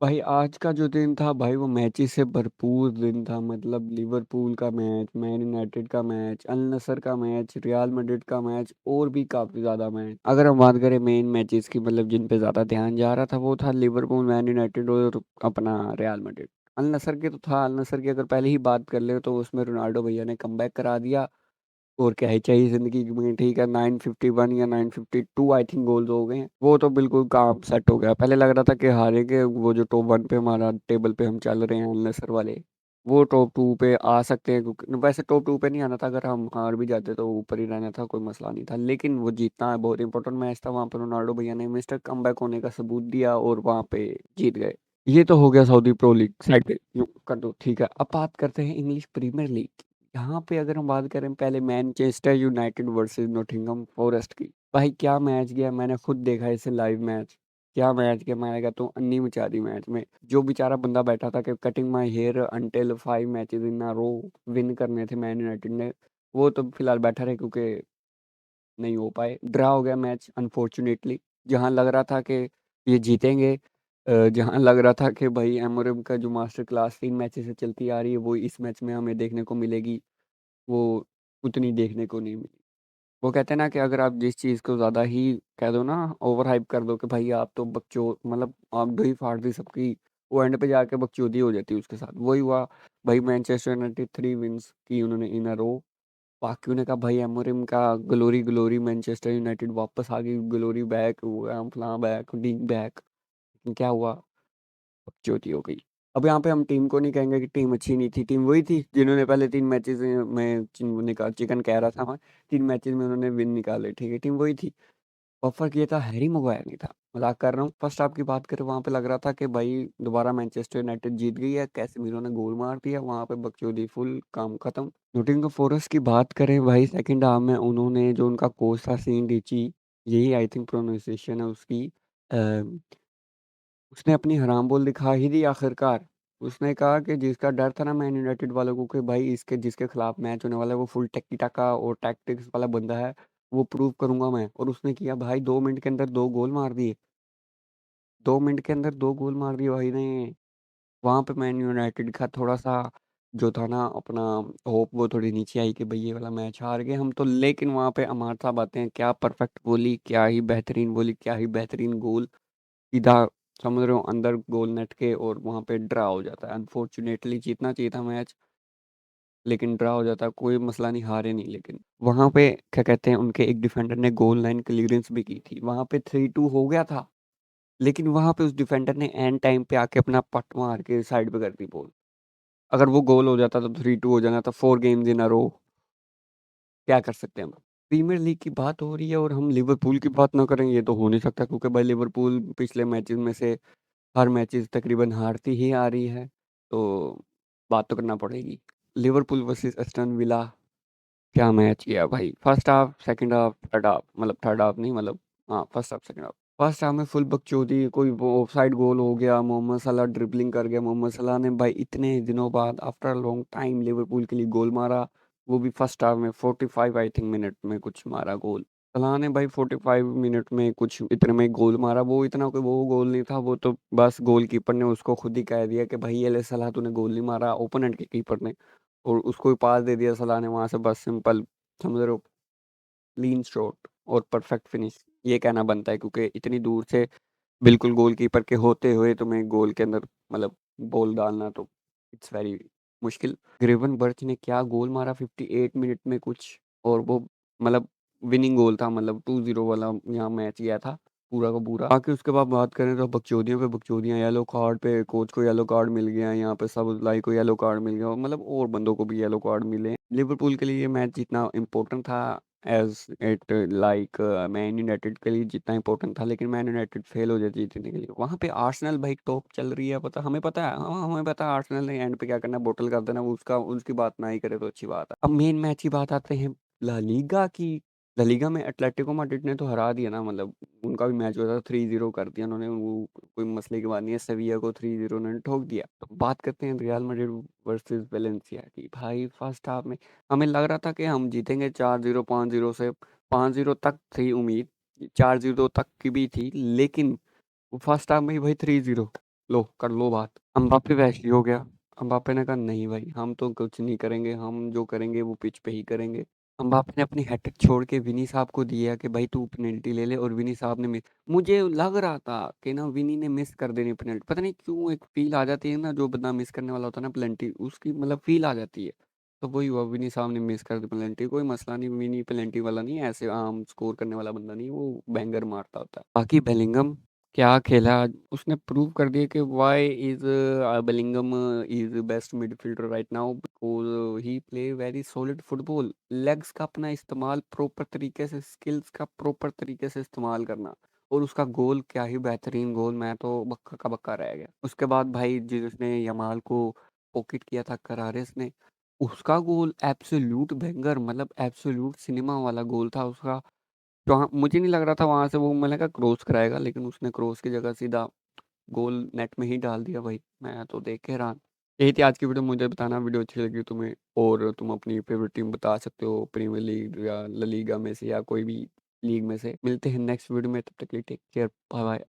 भाई आज का जो दिन था भाई वो मैचेस से भरपूर दिन था। मतलब लिवरपूल का मैच, मैन यूनाइटेड का मैच, अल नसर का मैच, रियल मैड्रिड का मैच और भी काफी ज्यादा मैच। अगर हम बात करें मेन मैचेस की, मतलब जिन पे ज्यादा ध्यान जा रहा था, वो था लिवरपूल, मैन यूनाइटेड और अपना रियल मैड्रिड। अल नसर के तो था, अल नसर की अगर पहले ही बात कर ले तो उसमें रोनाल्डो भैया ने कमबैक करा दिया। और क्या ही चाहिए जिंदगी में। ठीक है, 951 या 952 आई थिंक गोल्स हो गए हैं। वो तो बिल्कुल काम सेट हो गया। पहले लग रहा था कि हारेंगे, वो जो टॉप 1 पे हमारा टेबल पे हम चल रहे हैं अल नसर वाले, वो टॉप 2 पे आ सकते हैं। क्योंकि वैसे टॉप 2 पे नहीं आना था, अगर हम हार भी जाते तो ऊपर ही रहना था, कोई मसला नहीं था। लेकिन वो जीतना है, बहुत इंपॉर्टेंट मैच था। वहां पर रोनाल्डो भैया ने मिस्टर कमबैक होने का सबूत दिया और वहां पे जीत गए। ये तो हो गया सऊदी प्रो लीग साइड पे, यूं कर दो। ठीक है, अब बात करते हैं इंग्लिश प्रीमियर लीग। यहाँ पे अगर हम बात करें पहले Manchester United versus Nottingham forest की, भाई क्या मैच गया। मैंने खुद देखा इसे लाइव मैच। क्या मैच गया, मैं कहता हूँ अन्नी मचा दी मैच में। जो बेचारा बंदा बैठा था कि cutting my hair until 5 matches in a row win करने थे मैन यूनाइटेड ने, वो तो फिलहाल बैठा रहे क्योंकि नहीं हो पाए। ड्रा हो गया मैच अनफॉर्चुनेटली। जहां लग रहा था कि ये जीतेंगे, जहां लग रहा था कि भाई एमोरिम का जो मास्टर क्लास 3 मैचेस से चलती आ रही है वो इस मैच में हमें देखने को मिलेगी, वो उतनी देखने को नहीं मिली। वो कहते हैं ना कि अगर आप जिस चीज़ को ज़्यादा ही कह दो ना, ओवर हाइप कर दो कि भाई आप तो बकचोद, मतलब आप दो ही फाड़ दी सबकी, वो एंड पे जाके बकचोदी हो जाती है उसके साथ। वही हुआ भाई। मैनचेस्टर यूनाइटेड 3 विंस की उन्होंने इन अ रो। बाकियों ने कहा भाई एमोरिम का ग्लोरी ग्लोरी, मैनचेस्टर यूनाइटेड वापस आ गई, ग्लोरी बैक हुआ, फलां बैक डींग बैक। क्या हुआ, चौथी हो गई। अब यहाँ पे हम टीम को नहीं कहेंगे कि टीम अच्छी नहीं थी। टीम वही थी जिन्होंने पहले 3 मैचेस में निकाल चिकन कह रहा था मैं, 3 मैचेस में उन्होंने विन निकाले। ठीक है, टीम वही थी। और फर्क ये था, हैरी माguire नहीं था। मजाक कर रहा हूँ। फर्स्ट हाफ की बात करें, वहां पे लग रहा था कि भाई दोबारा मैनचेस्टर यूनाइटेड जीत गई है, कैसेमीरो ने गोल मार दिया, वहां पे बकचोदी फुल, काम खत्म। नोटिंघम फॉरेस्ट की बात करें भाई, सेकंड हाफ में उन्होंने जो उनका कोच था सीन डिची, यही आई थिंक प्रोनाउंसिएशन है उसकी, उसने अपनी हराम बोल दिखा ही दी आखिरकार। उसने कहा कि जिसका डर था ना मैन यूनाइटेड वालों को कि भाई इसके जिसके खिलाफ मैच होने वाला है वो फुल टेक्की टाका और टैक्टिक्स वाला बंदा है, वो प्रूव करूंगा मैं। और उसने किया भाई, 2 मिनट के अंदर 2 गोल मार दिए। 2 मिनट के अंदर 2 गोल मार दिए भाई ने। वहां पे मैन यूनाइटेड का थोड़ा सा जो था ना अपना होप, वो थोड़ी नीचे आई कि भाई ये वाला मैच हार गए हम तो। लेकिन वहां पे अमार साहब आते हैं, क्या परफेक्ट बोली, क्या ही बेहतरीन बोली, क्या ही बेहतरीन गोल। सीधा समझ रहे हो अंदर गोल नेट के, और वहां पे ड्रा हो जाता है। अनफॉर्चुनेटली जीतना चाहिए था मैच, लेकिन ड्रा हो जाता है, कोई मसला नहीं, हारे नहीं। लेकिन वहां पे क्या कहते हैं, उनके एक डिफेंडर ने गोल लाइन क्लियरेंस भी की थी। वहां पे 3-2 हो गया था, लेकिन वहां पे उस डिफेंडर ने एंड टाइम पे आके अपना पट मार के साइड पे कर दी बॉल। अगर वो गोल हो जाता तो 3-2 हो जाना था, 4 गेम्स इन अ रो। क्या कर सकते हैं हम। प्रीमियर लीग की बात हो रही है और हम लिवरपूल की बात ना करें, ये तो हो नहीं सकता। क्योंकि भाई लिवरपूल पिछले मैचेस में से हर मैचेस तकरीबन हारती ही आ रही है, तो बात तो करना पड़ेगी। लिवरपूल वर्सेस एस्टन विला, क्या मैच किया भाई। First half, second half, third half, मतलब थर्ड हाफ नहीं, मतलब हाँ first half second half. First half में फुल बकचोदी, कोई वो ऑफसाइड गोल हो गया, मोहम्मद सलाह ड्रिबलिंग कर गया। मोहम्मद सलाह ने भाई इतने दिनों बाद आफ्टर लॉन्ग टाइम लिवरपूल के लिए गोल मारा, वो भी फर्स्ट हाफ में 45 आई थिंक मिनट में कुछ मारा गोल। सलाह ने भाई 45 मिनट में कुछ इतने में गोल मारा। वो इतना कोई वो गोल नहीं था, वो तो बस गोलकीपर ने उसको खुद ही कह दिया कि भाई ये ले सलाह, तूने गोल नहीं मारा, ओपोनेंट के कीपर ने। और उसको ही पास दे दिया सलाह ने वहां से, बस सिंपल, समझ रहे हो, क्लीन शॉट और परफेक्ट फिनिश, ये कहना बनता है। क्योंकि इतनी दूर से बिल्कुल गोलकीपर के होते हुए तुम्हें गोल के अंदर मतलब बॉल डालना, तो इट्स वेरी मुश्किल। ग्रेवन बर्च ने क्या गोल मारा 58 मिनट में कुछ, और वो मतलब विनिंग गोल था, मतलब 2-0 वाला यहाँ मैच गया था पूरा का पूरा। बाकी उसके बाद बात करें तो बकचोदियों पे बकचोदियाँ, येलो कार्ड पे कोच को येलो कार्ड मिल गया, यहाँ पे सबलाई को येलो कार्ड मिल गया, और मतलब और बंदों को भी येलो कार्ड मिले। लिवरपूल के लिए ये मैच जितना इम्पोर्टेंट था as it like Man United के लिए जितना इंपॉर्टेंट था, लेकिन मैन यूनाइटेड फेल हो जाती जीतने के लिए। वहां पे आर्सेनल भाई टॉप चल रही है, पता हमें, पता है, हमें पता है आर्सेनल ने एंड पे क्या करना, बोतल कर देना। वो उसका उसकी बात ना ही करे तो अच्छी बात है। अब मेन मैच की बात आते हैं ला लीगा की। ला लीगा में एटलेटिको मैड्रिड ने तो हरा दिया ना, मतलब उनका भी मैच हुआ था, 3-0 कर दिया उन्होंने। वो कोई मसले की बात नहीं है, सेविया को 3-0 उन्होंने ठोक दिया। तो बात करते हैं रियल मैड्रिड वर्सेस वेलेंसिया की। भाई फर्स्ट हाफ में हमें लग रहा था कि हम जीतेंगे 4-0, 5-0 से। 5-0 तक थी उम्मीद, 4-0 तक की भी थी, लेकिन वो फर्स्ट हाफ में ही भाई 3-0। लो कर लो बात। एम्बाप्पे वैसे ही हो गया। एम्बाप्पे ने कहा नहीं भाई हम तो कुछ नहीं करेंगे, हम जो करेंगे वो पिच पे ही करेंगे। एम्बाप्पे ने अपनी हैट्रिक छोड़ के विनी साहब को दिया कि भाई तू पेनल्टी ले ले, और विनी साहब ने मिस। मुझे लग रहा था कि ना विनी ने मिस कर देनी पेनल्टी, पता नहीं क्यों एक फील आ जाती है ना, जो बंदा मिस करने वाला होता है ना पेनल्टी, उसकी मतलब फील आ जाती है। तो वही हुआ, विनी साहब ने मिस कर दी पेनल्टी, कोई मसला नहीं, विनी पेनल्टी वाला नहीं है, ऐसे आम स्कोर करने वाला बंदा नहीं, वो बैंगर मारता होता है। बाकी बेलिंगम क्या खेला आज, उसने प्रूव कर दिया कि why is Bellingham is best midfielder right now, because he play very solid football. Legs का अपना इस्तेमाल प्रॉपर तरीके से, स्किल्स का प्रॉपर तरीके से इस्तेमाल करना, और उसका गोल क्या ही बेहतरीन गोल, मैं तो बक्का का बक्का रह गया। उसके बाद भाई जिसने यमाल को पॉकेट किया था करारेस ने, उसका गोल एब्सोल्यूट बैंगर, मतलब एब्सोल्यूट सिनेमा वाला गोल था उसका। तो हाँ, मुझे नहीं लग रहा था वहां से वो मैंने कहा क्रॉस कराएगा, लेकिन उसने क्रॉस की जगह सीधा गोल नेट में ही डाल दिया भाई, मैं तो देख के हैरान। यही थी आज की वीडियो, मुझे बताना वीडियो अच्छी लगी तुम्हें, और तुम अपनी फेवरेट टीम बता सकते हो प्रीमियर लीग या ला लीगा में से, या कोई भी लीग में से। मिलते हैं नेक्स्ट वीडियो में, तब तक के लिए टेक केयर, बाय बाय।